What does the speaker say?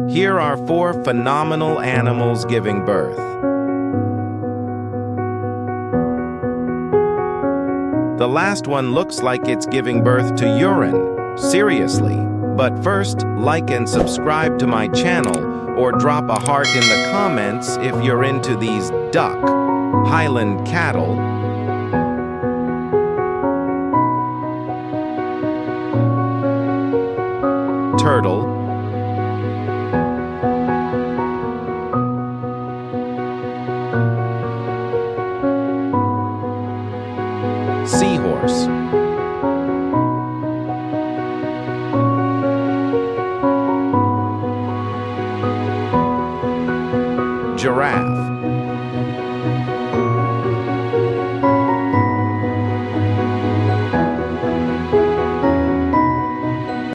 Here are 4 phenomenal animals giving birth. The last one looks like it's giving birth to urine. Seriously. But first, like and subscribe to my channel, or drop a heart in the comments if you're into these duck, Highland cattle, turtle, seahorse, giraffe,